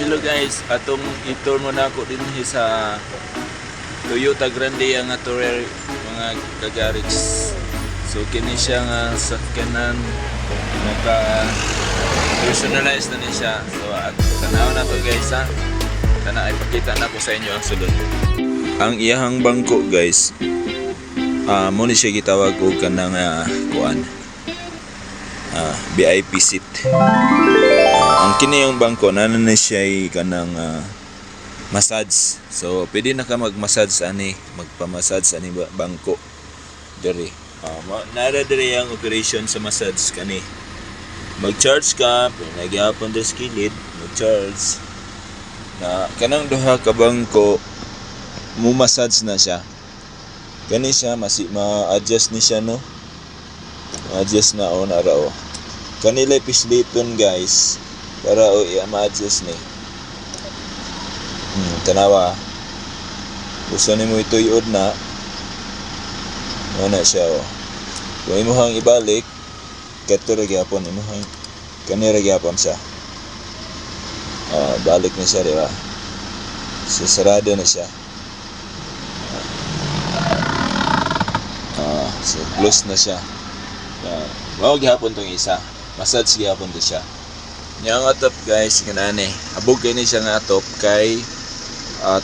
Hello guys, atong i-tour muna ako din sa Toyota Grande ang Tourer mga kagariks. So kini siya nga sakyanan naka personalized na ni siya. So at tanaw na to guys ha. Kana ipakita na ko sa inyo ang sulod. Ang iyahang bangko guys, mo ni siya gitawag og kanang kuan. VIP seat. Ang kini yung bangko na siya ay kanang massage. So pwede na ka mag-massage ani, magpa-massage ani bangko. Diri. Nara diri ang operation sa massage kani. Mag-charge ka, nagyapon sa kilid, mag-charge. Na kanang duha ka bangko mo massage na siya. Kani siya ma-adjust ni siya no. Ma-adjust na o nara o. Kanila pisliton guys para i-adjust ni. Tanawa. Gusto nimo ituyod na. Ano siya o. Kung imuhang ibalik, kato ra gyapon imuhang kanira gyapon siya. Balik na siya, di ba? So, sarado na siya. So close na siya. Wow, gihapon tong isa. Massage gihapon to siya. Yang atop guys, kanani. Habog kay ni siya nga atop kay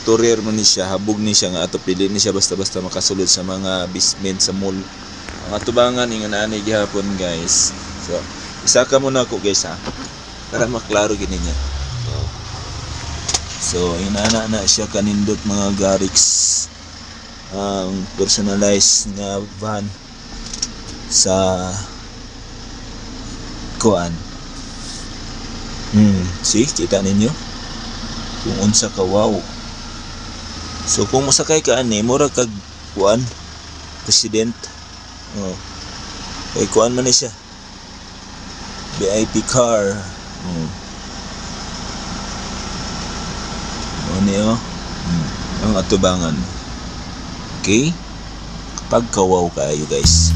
Tourer mo ni siya, habog ni siya nga atop, dili ni siya basta-basta makasulod sa mga basement sa mall. Ang atubangan ni kanani gihapon guys. So, isaka muna ako guys ha. Para maklaro gini niya. So, inana na siya kanindot mga gariks. Ang personalized na van sa kuan. See, kita ninyo kung unsa ka wow. So kung masakay ka ani mura kag kuan president. Kay kuan man ni siya. VIP car. Ano ang atubangan. Okay? Kapag kawaw kayo guys.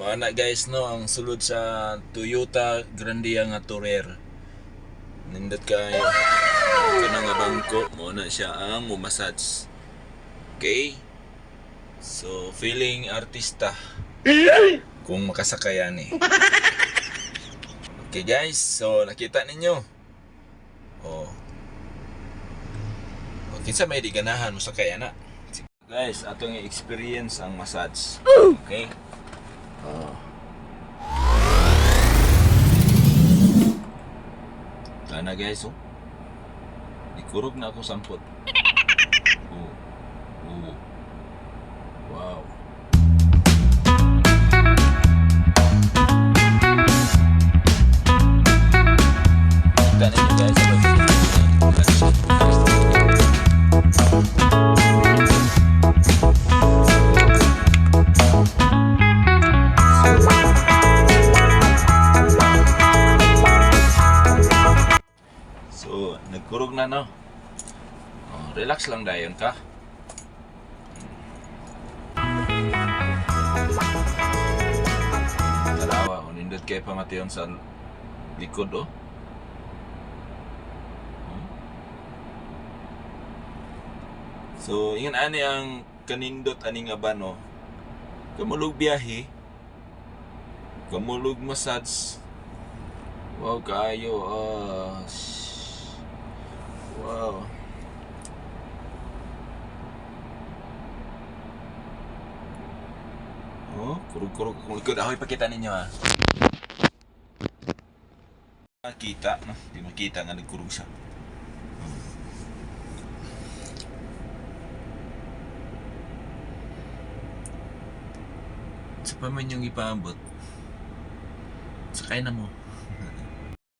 Mana guys no, ang sulod sa Toyota Grande nga Tourer. Nindot kayo kanang nga bangko mo na siya ang massage. Okay? So feeling artista kung makasakayan eh. Okay guys, so nakita ninyo. Kinsa may di ganahan mo sakay ana. Guys, atong experience ang massage. Okay? Sana guys, ikurog na ako sampot. Wow. Kita ninyo guys, nagkurog na no. Relax lang dayon ka. Dalawa, unindot kay pamation sa likod So, ingon ani ang kanindot ani nga ba no. Kamulog biyahe. Kamulog massage. Wow kayo. Wow. Kurug-kurug akong likod. Ako ipakita ninyo ha. Makita, no? Di makita nga nagkurug siya. Sa pa man yung ipaambot. Sakay na mo.